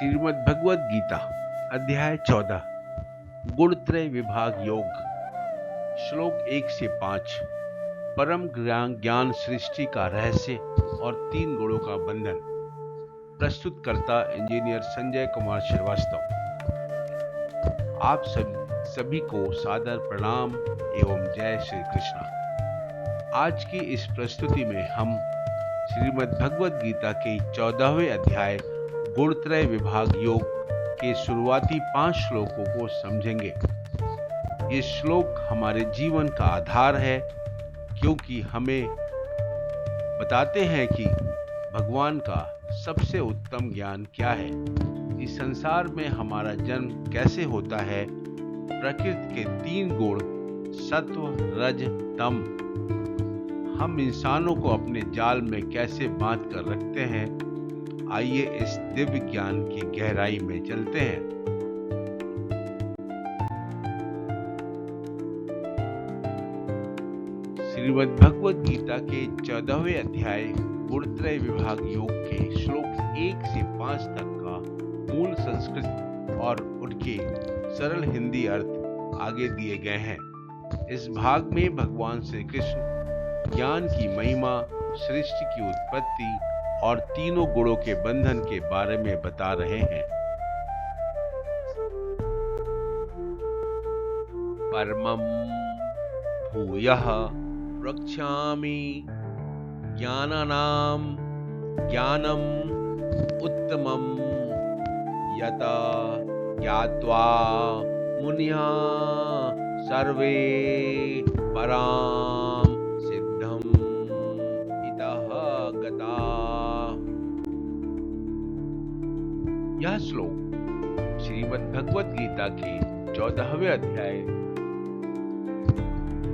श्रीमद् भगवद गीता अध्याय 14 गुणत्रय विभाग योग श्लोक 1 से 5। परम ज्ञान सृष्टि का रहस्य और 3 गुणों का बंधन। प्रस्तुतकर्ता इंजीनियर संजय कुमार श्रीवास्तव। आप सभी को सादर प्रणाम एवं जय श्री कृष्णा। आज की इस प्रस्तुति में हम श्रीमद् भगवद गीता के 14वें अध्याय गुणत्रय विभाग योग के शुरुआती 5 श्लोकों को समझेंगे। ये श्लोक हमारे जीवन का आधार है, क्योंकि हमें बताते हैं कि भगवान का सबसे उत्तम ज्ञान क्या है, इस संसार में हमारा जन्म कैसे होता है, प्रकृति के 3 गुण सत्व, रज, तम हम इंसानों को अपने जाल में कैसे बांध कर रखते हैं। आइए इस दिव्य ज्ञान की गहराई में चलते हैं। श्रीमद् भगवद गीता के 14वें अध्याय गुणत्रय विभाग योग के श्लोक 1 से 5 तक का मूल संस्कृत और उनके सरल हिंदी अर्थ आगे दिए गए हैं। इस भाग में भगवान श्री कृष्ण ज्ञान की महिमा, सृष्टि की उत्पत्ति और तीनों गुणों के बंधन के बारे में बता रहे हैं। परमं भूयः वक्ष्यामि ज्ञानानां ज्ञानम् उत्तमं यथा ज्ञात्वा मुनयः सर्वे परां सिद्धम् इतः गता। यह श्लोक श्रीमद् भगवद गीता के 14वें अध्याय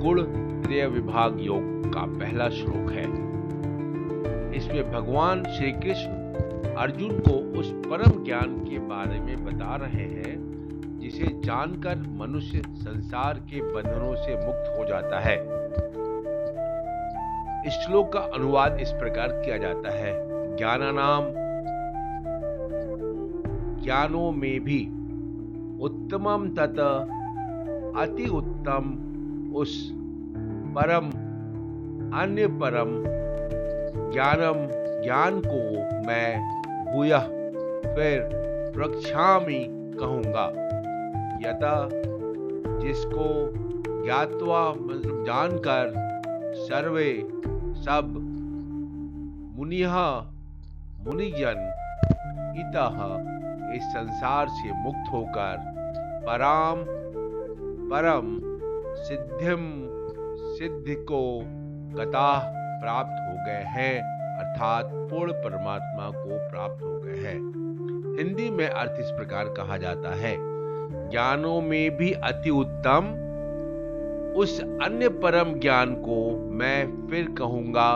गुण त्रय विभाग योग का पहला श्लोक है। इसमें भगवान श्री कृष्ण अर्जुन को उस परम ज्ञान के बारे में बता रहे हैं जिसे जानकर मनुष्य संसार के बंधनों से मुक्त हो जाता है। इस श्लोक का अनुवाद इस प्रकार किया जाता है: ज्ञानानाम ज्ञानों में भी उत्तमम तत अति उत्तम उस परम अन्य परम ज्ञान को मैं भूयः फिर वक्ष्यामि कहूंगा, यथा जिसको ज्ञात्वा मतलब जानकर सर्वे सब मुनिजन इतः इस संसार से मुक्त होकर परम सिद्धि को गता प्राप्त हो गए हैं, अर्थात पूर्ण परमात्मा को प्राप्त हो गए हैं। हिंदी में अर्थ इस प्रकार कहा जाता है: ज्ञानों में भी अति उत्तम उस अन्य परम ज्ञान को मैं फिर कहूंगा,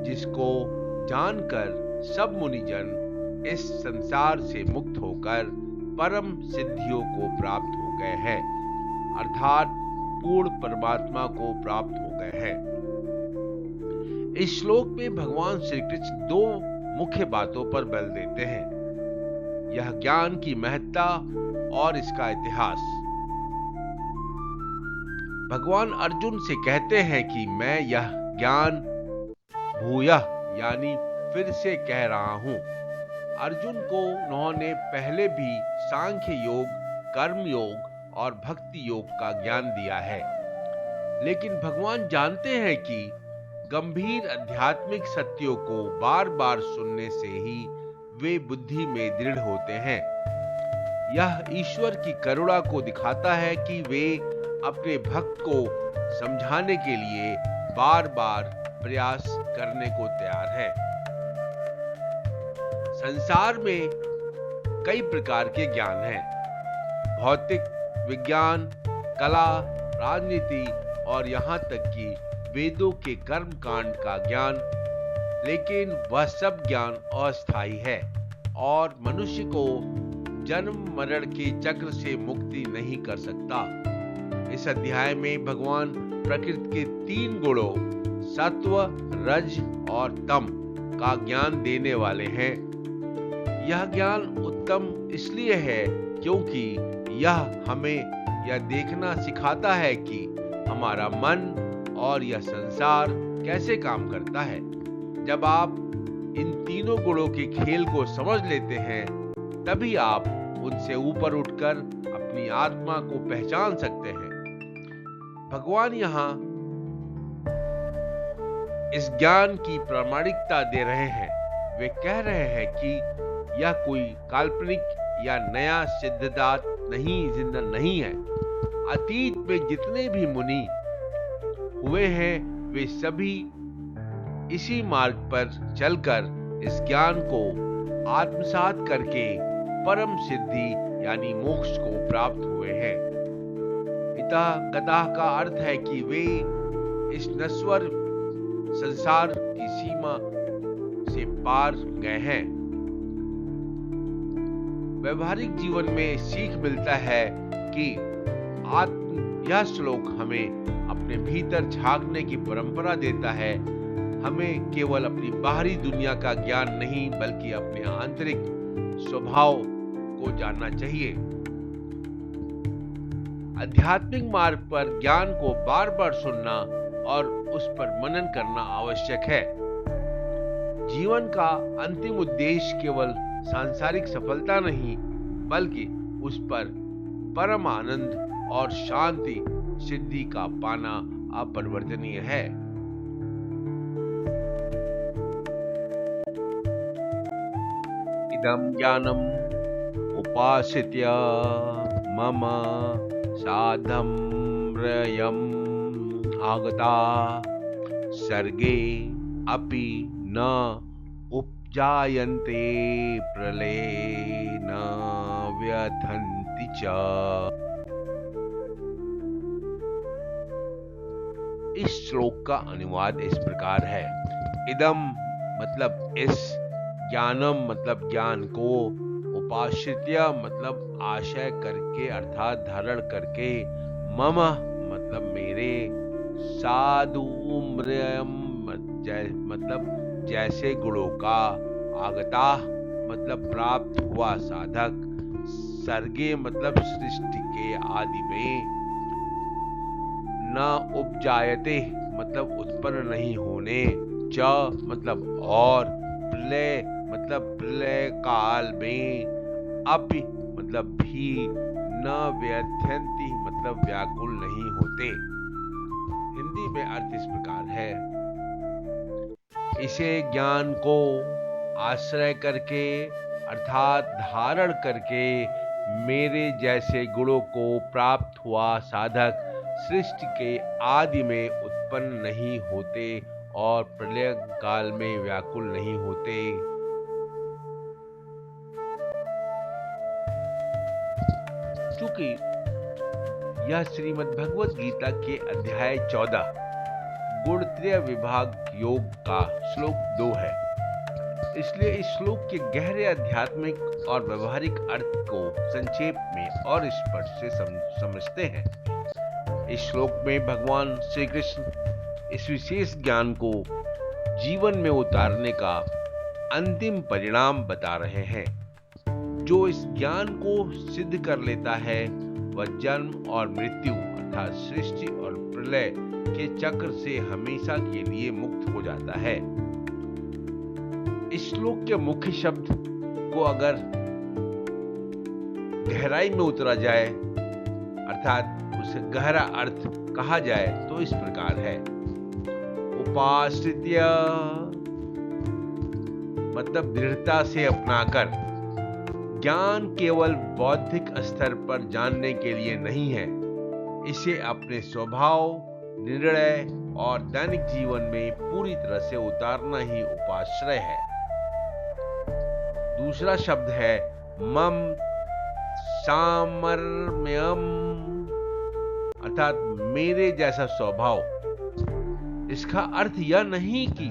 जिसको जानकर सब मुनिजन इस संसार से मुक्त होकर परम सिद्धियों को प्राप्त हो गए हैं, अर्थात पूर्ण परमात्मा को प्राप्त हो गए हैं। इस श्लोक में भगवान श्री कृष्ण 2 मुख्य बातों पर बल देते हैं: यह ज्ञान की महत्ता और इसका इतिहास। भगवान अर्जुन से कहते हैं कि मैं यह ज्ञान भूयः यानी फिर से कह रहा हूं। अर्जुन को उन्होंने पहले भी सांख्य योग, कर्म योग और भक्ति योग का ज्ञान दिया है, लेकिन भगवान जानते हैं कि गंभीर आध्यात्मिक सत्यों को बार बार सुनने से ही वे बुद्धि में दृढ़ होते हैं। यह ईश्वर की करुणा को दिखाता है कि वे अपने भक्त को समझाने के लिए बार बार प्रयास करने को तैयार हैं। संसार में कई प्रकार के ज्ञान हैं: भौतिक विज्ञान, कला, राजनीति और यहाँ तक कि वेदों के कर्म कांड का ज्ञान। लेकिन वह सब ज्ञान अस्थायी है और मनुष्य को जन्म मरण के चक्र से मुक्ति नहीं कर सकता। इस अध्याय में भगवान प्रकृति के 3 गुणों सत्व, रज और तम का ज्ञान देने वाले हैं। यह ज्ञान उत्तम इसलिए है क्योंकि यह हमें यह देखना सिखाता है कि हमारा मन और यह संसार कैसे काम करता है। जब आप इन तीनों गुणों के खेल को समझ लेते हैं, तभी आप उनसे ऊपर उठकर अपनी आत्मा को पहचान सकते हैं। भगवान यहाँ इस ज्ञान की प्रामाणिकता दे रहे हैं। वे कह रहे हैं कि यह कोई काल्पनिक या नया सिद्धांत नहीं है। अतीत में जितने भी मुनि हुए हैं, वे सभी इसी मार्ग पर चलकर इस ज्ञान को आत्मसात करके परम सिद्धि यानी मोक्ष को प्राप्त हुए हैं। इतः कथाः का अर्थ है कि वे इस नश्वर संसार की सीमा से पार गए हैं। व्यवहारिक जीवन में सीख मिलता है कि यह श्लोक हमें अपने भीतर झांकने की परंपरा देता है। हमें केवल अपनी बाहरी दुनिया का ज्ञान नहीं, बल्कि अपने आंतरिक स्वभाव को जानना चाहिए। आध्यात्मिक मार्ग पर ज्ञान को बार बार सुनना और उस पर मनन करना आवश्यक है। जीवन का अंतिम उद्देश्य केवल सांसारिक सफलता नहीं, बल्कि उस पर परम आनंद और शांति सिद्धि का पाना अपरिवर्तनीय है। इदं ज्ञानम् उपासित्य मम साधम्र्यम् आगता सर्गे अपि न उपजायन्ते प्रलये न व्यथन्ति च। इस श्लोक का अनुवाद इस प्रकार है। इदम मतलब इस, ज्ञानम मतलब ज्ञान को, उपाश्रित्य मतलब आशय करके अर्थात धारण करके, मम मतलब मेरे, साधुम्र्यम मतलब जैसे गुणों का, आगता मतलब प्राप्त हुआ साधक, सर्गे मतलब सृष्टि के आदि में, न उपजायते मतलब उत्पन्न नहीं होने, च मतलब और, प्रलय मतलब प्रलय काल में, अपि मतलब भी, न व्यथयन्ति मतलब व्याकुल नहीं होते। हिंदी में अर्थ इस प्रकार है। इसे ज्ञान को आश्रय करके अर्थात धारण करके मेरे जैसे गुणों को प्राप्त हुआ साधक सृष्टि के आदि में उत्पन्न नहीं होते और प्रलय काल में व्याकुल नहीं होते। चूंकि यह श्रीमद् भगवत गीता के अध्याय 14 गुणत्रय विभाग योग का श्लोक 2 है, इसलिए इस श्लोक के गहरे आध्यात्मिक और व्यवहारिक अर्थ को संक्षेप में और स्पष्ट से समझते हैं। इस श्लोक में भगवान श्री कृष्ण इस विशेष ज्ञान को जीवन में उतारने का अंतिम परिणाम बता रहे हैं। जो इस ज्ञान को सिद्ध कर लेता है, वह जन्म और मृत्यु अर्थात सृष्टि और प्रलय के चक्र से हमेशा के लिए मुक्त हो जाता है। इस श्लोक के मुख्य शब्द को अगर गहराई में उतरा जाए अर्थात उसे गहरा अर्थ कहा जाए तो इस प्रकार है। उपाश्रित्य मतलब दृढ़ता से अपनाकर। ज्ञान केवल बौद्धिक स्तर पर जानने के लिए नहीं है, इसे अपने स्वभाव, निर्णय और दैनिक जीवन में पूरी तरह से उतारना ही उपाश्रय है। दूसरा शब्द है मम सामर्म्यम अर्थात मेरे जैसा स्वभाव। इसका अर्थ यह नहीं कि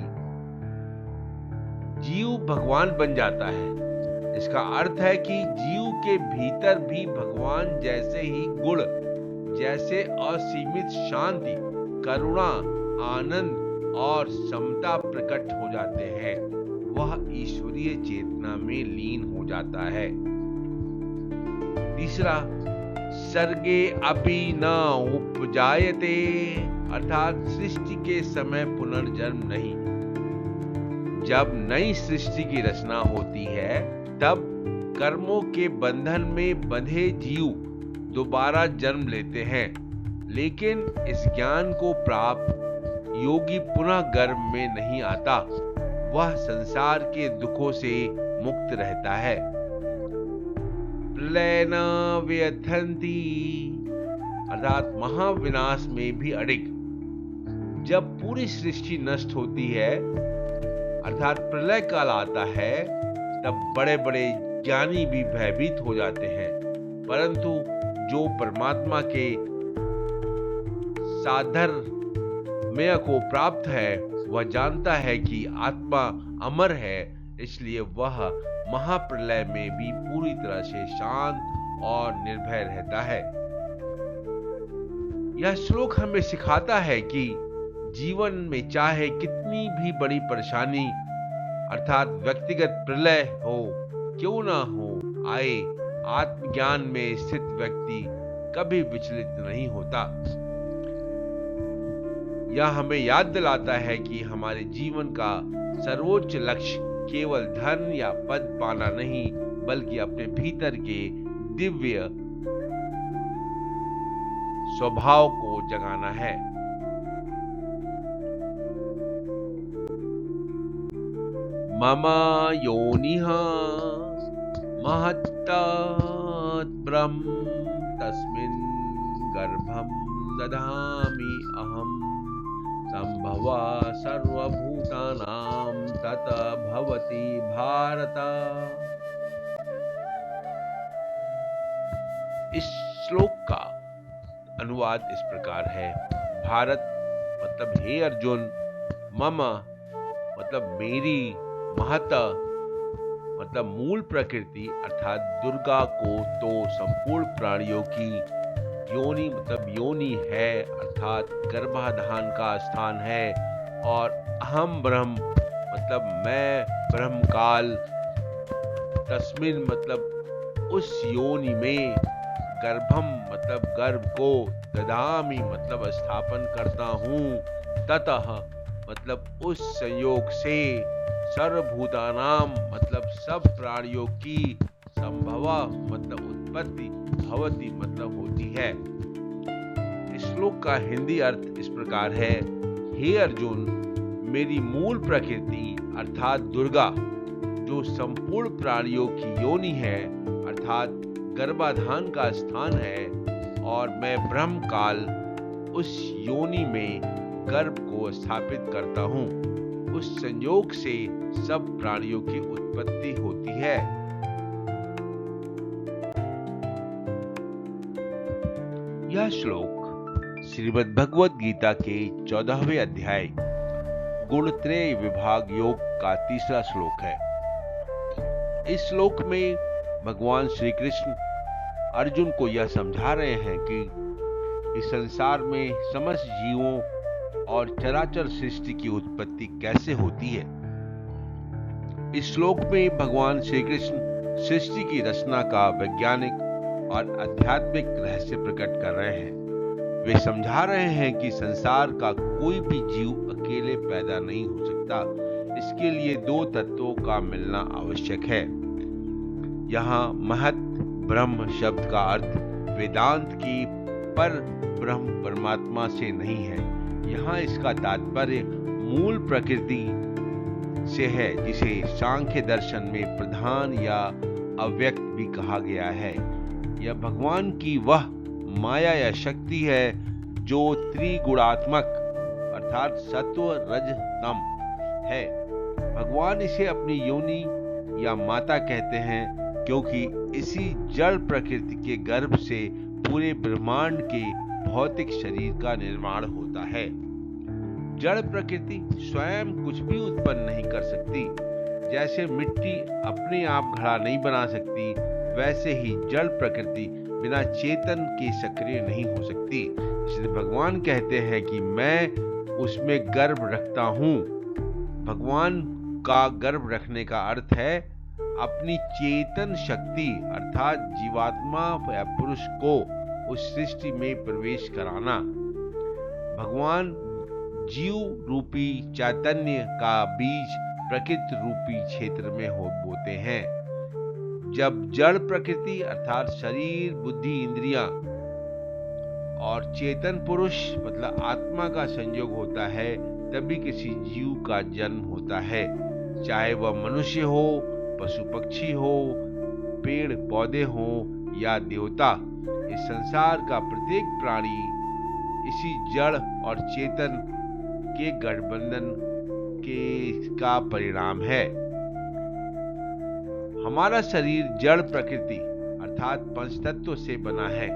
जीव भगवान बन जाता है, इसका अर्थ है कि जीव के भीतर भी भगवान जैसे ही गुण, जैसे असीमित शांति, करुणा, आनंद और समता प्रकट हो जाते हैं। वह ईश्वरीय चेतना में लीन हो जाता है। तीसरा, सर्गे अपि न उपजायते, अर्थात सृष्टि के समय पुनर्जन्म नहीं। जब नई सृष्टि की रचना होती है तब कर्मों के बंधन में बंधे जीव दोबारा जन्म लेते हैं, लेकिन इस ज्ञान को प्राप्त योगी पुनः गर्भ में नहीं आता, वह संसार के दुखों से मुक्त रहता है। प्रलय न व्यथन्ति, अर्थात महाविनाश में भी अडिग। जब पूरी सृष्टि नष्ट होती है अर्थात प्रलय काल आता है, तब बड़े बड़े ज्ञानी भी भयभीत हो जाते हैं, परंतु जो परमात्मा के साधर्म्य को प्राप्त है वह जानता है कि आत्मा अमर है, इसलिए वह महाप्रलय में भी पूरी तरह से शांत और निर्भय रहता है। यह श्लोक हमें सिखाता है कि जीवन में चाहे कितनी भी बड़ी परेशानी अर्थात व्यक्तिगत प्रलय हो क्यों ना हो आए, आत्मज्ञान में स्थित व्यक्ति कभी विचलित नहीं होता। यह हमें याद दिलाता है कि हमारे जीवन का सर्वोच्च लक्ष्य केवल धन या पद पाना नहीं, बल्कि अपने भीतर के दिव्य स्वभाव को जगाना है। मम योनिः महत्तत् ब्रह्म तस्मिन् गर्भं दधामि अहम् संभवा सर्वभूतानां तत भवति भारत। इस श्लोक का अनुवाद इस प्रकार है। भारत मतलब हे अर्जुन, मम मतलब मेरी, महत मतलब मूल प्रकृति अर्थात दुर्गा को तो संपूर्ण प्राणियों की, योनि मतलब योनि है अर्थात गर्भाधान का स्थान है, और अहम ब्रह्म मतलब मैं ब्रह्म काल, तस्मिन मतलब उस योनि में, गर्भम मतलब गर्भ को, ददामि मतलब स्थापन करता हूँ, ततः मतलब उस संयोग से, सर्वभूतानाम मतलब सब प्राणियों की, संभवा मतलब उत्पत्ति, भवति मतलब होती है। इस श्लोक का हिंदी अर्थ इस प्रकार है। हे अर्जुन, मेरी मूल प्रकृति अर्थात दुर्गा जो संपूर्ण प्राणियों की योनि है अर्थात गर्भाधान का स्थान है, और मैं ब्रह्म काल उस योनि में गर्भ को स्थापित करता हूँ, उस संयोग से सब प्राणियों की उत्पत्ति होती है। यह श्लोक श्रीमद् भगवद गीता के 14वें अध्याय गुणत्रय विभाग योग का तीसरा श्लोक है। इस श्लोक में भगवान श्री कृष्ण अर्जुन को यह समझा रहे हैं कि इस संसार में समस्त जीवों और चराचर सृष्टि की उत्पत्ति कैसे होती है। इस श्लोक में भगवान श्री कृष्ण सृष्टि की रचना का वैज्ञानिक और आध्यात्मिक रहस्य प्रकट कर रहे हैं। वे समझा रहे हैं कि संसार का कोई भी जीव अकेले पैदा नहीं हो सकता, इसके लिए दो तत्वों का मिलना आवश्यक है। यहाँ महत ब्रह्म शब्द का अर्थ वेदांत की पर ब्रह्म परमात्मा से नहीं है। यहाँ इसका तात्पर्य मूल प्रकृति से है, जिसे सांख्य दर्शन में प्रधान या अव्यक्त भी कहा गया है। यह भगवान की वह माया या शक्ति है जो त्रिगुणात्मक अर्थात सत्व रज तम है। भगवान इसे अपनी योनि या माता कहते हैं, क्योंकि इसी जड़ प्रकृति के गर्भ से पूरे ब्रह्मांड के भौतिक शरीर का निर्माण होता है। जड़ प्रकृति स्वयं कुछ भी उत्पन्न नहीं कर सकती। जैसे मिट्टी अपने आप घड़ा नहीं बना सकती, वैसे ही जड़ प्रकृति बिना चेतन के सक्रिय नहीं हो सकती। इसलिए भगवान कहते हैं कि मैं उसमें गर्भ रखता हूँ। भगवान का गर्भ रखने का अर्थ है अपनी चेतन शक्ति अर्थात जीवात्मा या पुरुष को उस सृष्टि में प्रवेश कराना। भगवान जीव रूपी चैतन्य का बीज प्रकृति रूपी क्षेत्र में बोते हैं। जब जड़ प्रकृति अर्थात शरीर, बुद्धि, इंद्रियां और चेतन पुरुष मतलब आत्मा का संयोग होता है, तभी किसी जीव का जन्म होता है, चाहे वह मनुष्य हो, पशु पक्षी हो, पेड़ पौधे हो या देवता। इस संसार का प्रत्येक प्राणी इसी जड़ और चेतन के गठबंधन का परिणाम है। हमारा शरीर जड़ प्रकृति अर्थात पंचतत्व से बना है,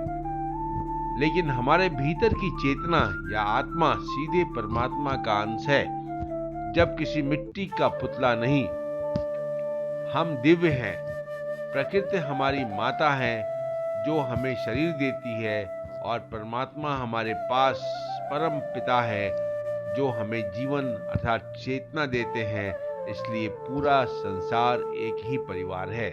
लेकिन हमारे भीतर की चेतना या आत्मा सीधे परमात्मा का अंश है। जब किसी मिट्टी का पुतला नहीं, हम दिव्य हैं। प्रकृति हमारी माता है जो हमें शरीर देती है, और परमात्मा हमारे पास परम पिता है जो हमें जीवन अर्थात चेतना देते हैं। इसलिए पूरा संसार एक ही परिवार है।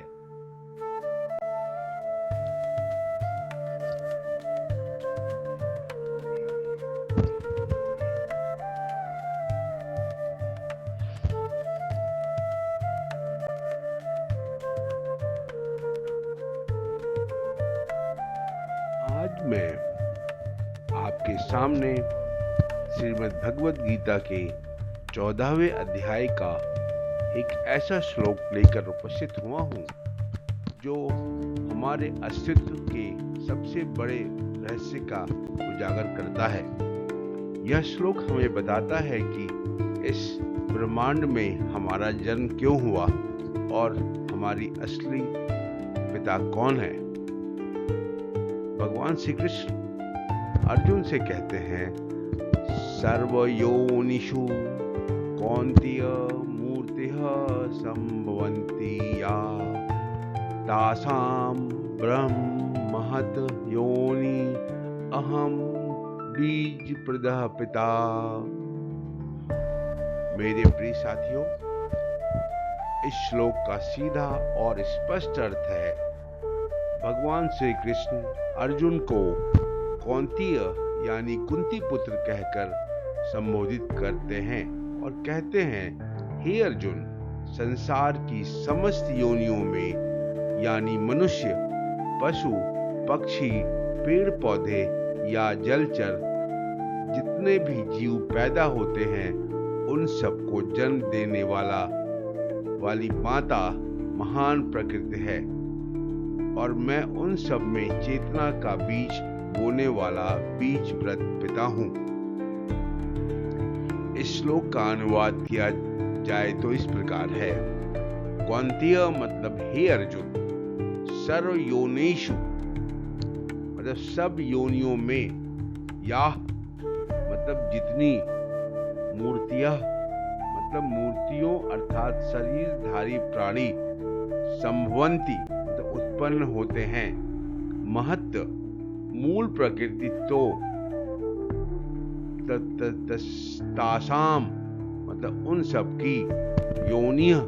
आज मैं आपके सामने श्रीमद् भगवद गीता के 14वें अध्याय का एक ऐसा श्लोक लेकर उपस्थित हुआ हूँ जो हमारे अस्तित्व के सबसे बड़े रहस्य का उजागर करता है। यह श्लोक हमें बताता है कि इस ब्रह्मांड में हमारा जन्म क्यों हुआ और हमारी असली पिता कौन है। भगवान श्री कृष्ण अर्जुन से कहते हैं, सर्वयोनिषु कौन्तेय मूर्तिः संभवन्ति या तासां ब्रह्म महत् योनि अहम बीज प्रदः पिता। मेरे प्रिय साथियों, इस श्लोक का सीधा और स्पष्ट अर्थ है, भगवान श्री कृष्ण अर्जुन को कौन्तेय यानी कुंती पुत्र कहकर संबोधित करते हैं और कहते हैं, हे अर्जुन, संसार की समस्त योनियों में यानी मनुष्य, पशु, पक्षी, पेड़ पौधे या जलचर जितने भी जीव पैदा होते हैं, उन सबको जन्म देने वाली माता महान प्रकृति है, और मैं उन सब में चेतना का बीज बोने वाला बीज प्रद पिता हूं। इस श्लोक का अनुवाद किया जाए तो इस प्रकार है, कौन्तेय मतलब हे अर्जुन, सर्व योनिषु मतलब सब योनियों में, या मतलब जितनी, मूर्तियां मतलब मूर्तियों अर्थात शरीरधारी प्राणी, संभवन्ति मतलब उत्पन्न होते हैं, महत् मूल प्रकृति तो, तासाम मतलब उन सब की, योनिः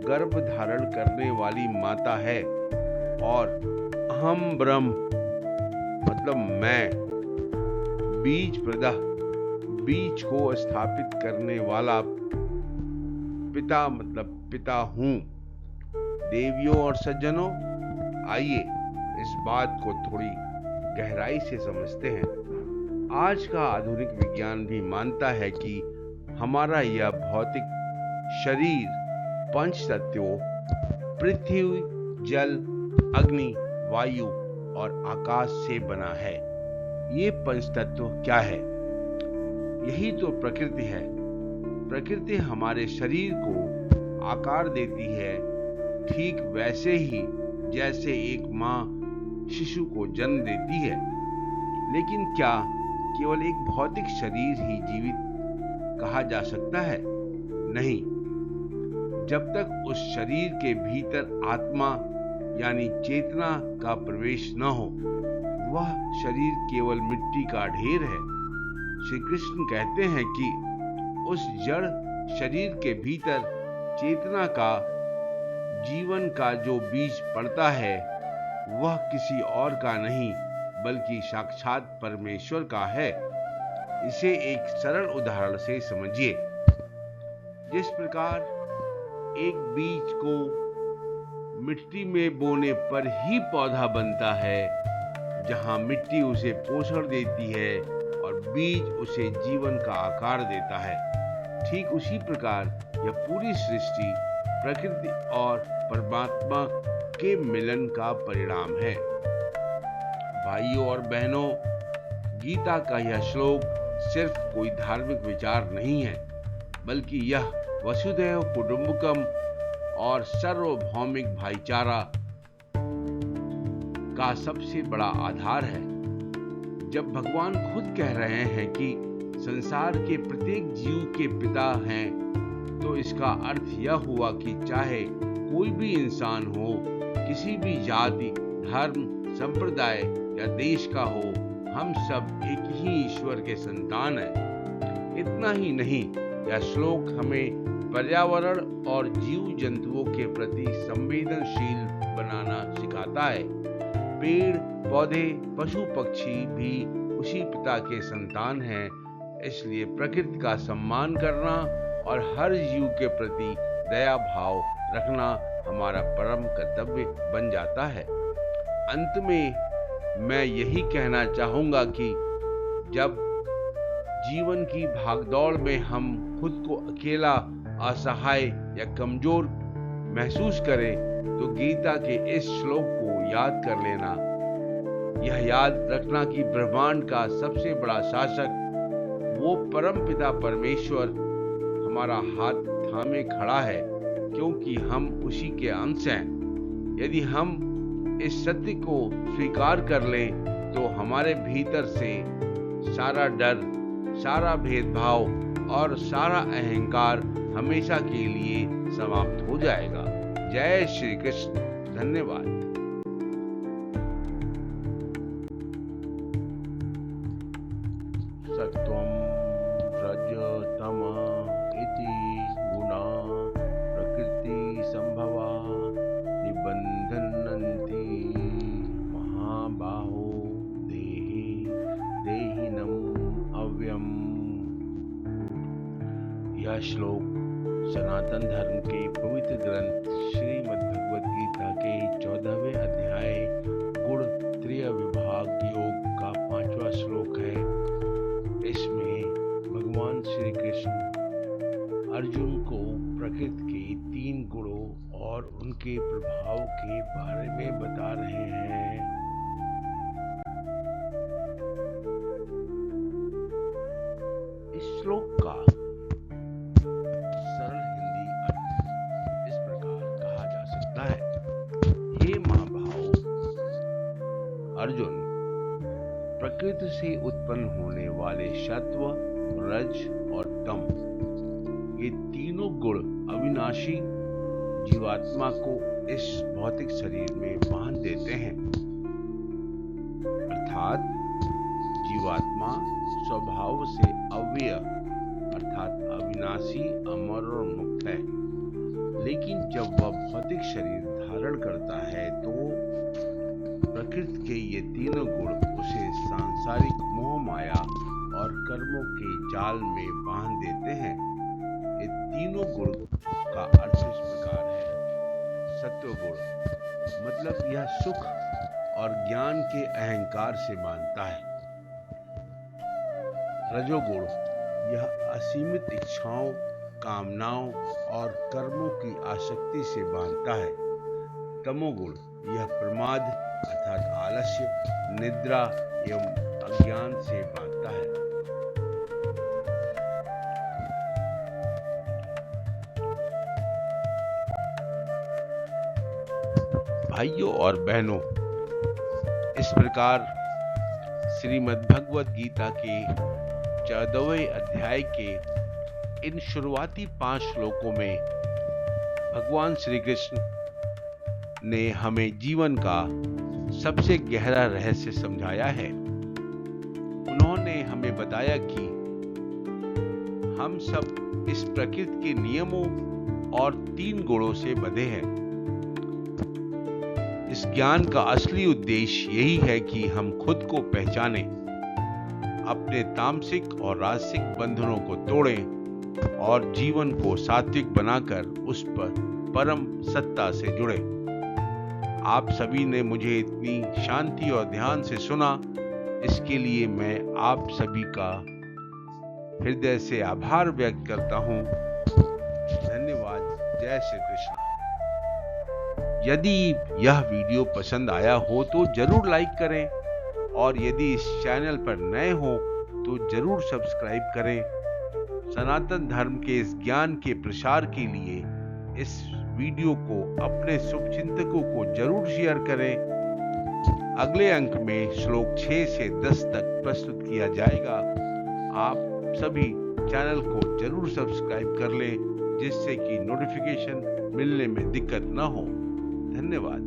गर्भ धारण करने वाली माता है, और अहम ब्रह्म मतलब मैं, बीज प्रदः बीज को स्थापित करने वाला पिता मतलब पिता हूं। देवियों और सज्जनों, आइए इस बात को थोड़ी गहराई से समझते हैं। आज का आधुनिक विज्ञान भी मानता है कि हमारा यह भौतिक शरीर पंच तत्वों पृथ्वी, जल, अग्नि, वायु और आकाश से बना है। ये पंच तत्व क्या है? यही तो प्रकृति है। प्रकृति हमारे शरीर को आकार देती है, ठीक वैसे ही जैसे एक माँ शिशु को जन्म देती है। लेकिन क्या केवल एक भौतिक शरीर ही जीवित कहा जा सकता है? नहीं, जब तक उस शरीर के भीतर आत्मा यानी चेतना का प्रवेश न हो, वह शरीर केवल मिट्टी का ढेर है। श्री कृष्ण कहते हैं कि उस जड़ शरीर के भीतर चेतना का, जीवन का जो बीज पड़ता है वह किसी और का नहीं बल्कि साक्षात परमेश्वर का है। इसे एक सरल उदाहरण से समझिए। जिस प्रकार एक बीज को मिट्टी में बोने पर ही पौधा बनता है, जहां मिट्टी उसे पोषण देती है और बीज उसे जीवन का आकार देता है, ठीक उसी प्रकार यह पूरी सृष्टि प्रकृति और परमात्मा के मिलन का परिणाम है। भाइयों और बहनों, गीता का यह श्लोक सिर्फ कोई धार्मिक विचार नहीं है, बल्कि यह वसुधैव कुटुंबकम और सार्वभौमिक भाईचारा का सबसे बड़ा आधार है। जब भगवान खुद कह रहे हैं कि संसार के प्रत्येक जीव के पिता हैं, तो इसका अर्थ यह हुआ कि चाहे कोई भी इंसान हो, किसी भी जाति, धर्म, संप्रदाय या देश का हो, हम सब एक ही ईश्वर के संतान हैं। इतना ही नहीं, यह श्लोक हमें पर्यावरण और जीव जंतुओं के प्रति संवेदनशील बनाना सिखाता है। पेड़ पौधे, पशु पक्षी भी उसी पिता के संतान हैं। इसलिए प्रकृति का सम्मान करना और हर जीव के प्रति दया भाव रखना हमारा परम कर्तव्य बन जाता है। अंत में मैं यही कहना चाहूंगा कि जब जीवन की भागदौड़ में हम खुद को अकेला, असहाय या कमजोर महसूस करें, तो गीता के इस श्लोक को याद कर लेना। यह याद रखना कि ब्रह्मांड का सबसे बड़ा शासक, वो परम पिता परमेश्वर हमारा हाथ थामे खड़ा है, क्योंकि हम उसी के अंश हैं। यदि हम इस सत्य को स्वीकार कर लें, तो हमारे भीतर से सारा डर, सारा भेदभाव और सारा अहंकार हमेशा के लिए समाप्त हो जाएगा। जय श्री कृष्ण। धन्यवाद। सत्वं रजतम इति गुणा प्रकृति संभवा निबंधन्ति महाबाहो देहिनम अव्ययम्। यह श्लोक सनातन धर्म के पवित्र ग्रंथ श्रीमद् भगवद गीता के 14वें अध्याय गुण त्रय विभाग योग का 5वां श्लोक है। इसमें भगवान श्री कृष्ण अर्जुन को प्रकृति के 3 गुणों और उनके प्रभाव के बारे में बता रहे हैं। इस श्लोक का सरल हिंदी अर्थ इस प्रकार कहा जा सकता है। हे महाभाव अर्जुन, प्रकृति से उत्पन्न होने वाले सत्व, रज और तम, ये तीनों गुण अविनाशी जीवात्मा को इस भौतिक शरीर में बांध देते हैं। अर्थात जीवात्मा स्वभाव से अव्यय अर्थात अविनाशी, अमर और मुक्त है। लेकिन जब वह भौतिक शरीर धारण करता है, तो प्रकृति के ये तीनों गुण उसे सांसारिक मोह माया और कर्मों के जाल में बांध देते हैं। ये तीनों गुण का अर्थ इस प्रकार है। सत्व गुण मतलब यह सुख और ज्ञान के अहंकार से बांधता है। रजोगुण यह असीमित इच्छाओं, कामनाओं और कर्मों की आसक्ति से बांधता है। तमोगुण यह प्रमाद अर्थात आलस्य, निद्रा एवं अज्ञान से बांधता है। भाइयों और बहनों, इस प्रकार श्रीमद् भगवद गीता के 14वें अध्याय के इन शुरुआती 5 श्लोकों में भगवान श्री कृष्ण ने हमें जीवन का सबसे गहरा रहस्य समझाया है। उन्होंने हमें बताया कि हम सब इस प्रकृति के नियमों और 3 गुणों से बंधे हैं। इस ज्ञान का असली उद्देश्य यही है कि हम खुद को पहचानें, अपने तामसिक और राजसिक बंधनों को तोड़ें और जीवन को सात्विक बनाकर उस पर परम सत्ता से जुड़े। आप सभी ने मुझे इतनी शांति और ध्यान से सुना, इसके लिए मैं आप सभी का हृदय से आभार व्यक्त करता हूँ। धन्यवाद। जय श्री कृष्ण। यदि यह वीडियो पसंद आया हो तो जरूर लाइक करें और यदि इस चैनल पर नए हो तो जरूर सब्सक्राइब करें। सनातन धर्म के इस ज्ञान के प्रसार के लिए इस वीडियो को अपने शुभचिंतकों को जरूर शेयर करें। अगले अंक में श्लोक 6 से 10 तक प्रस्तुत किया जाएगा। आप सभी चैनल को जरूर सब्सक्राइब कर लें, जिससे कि नोटिफिकेशन मिलने में दिक्कत न हो। धन्यवाद।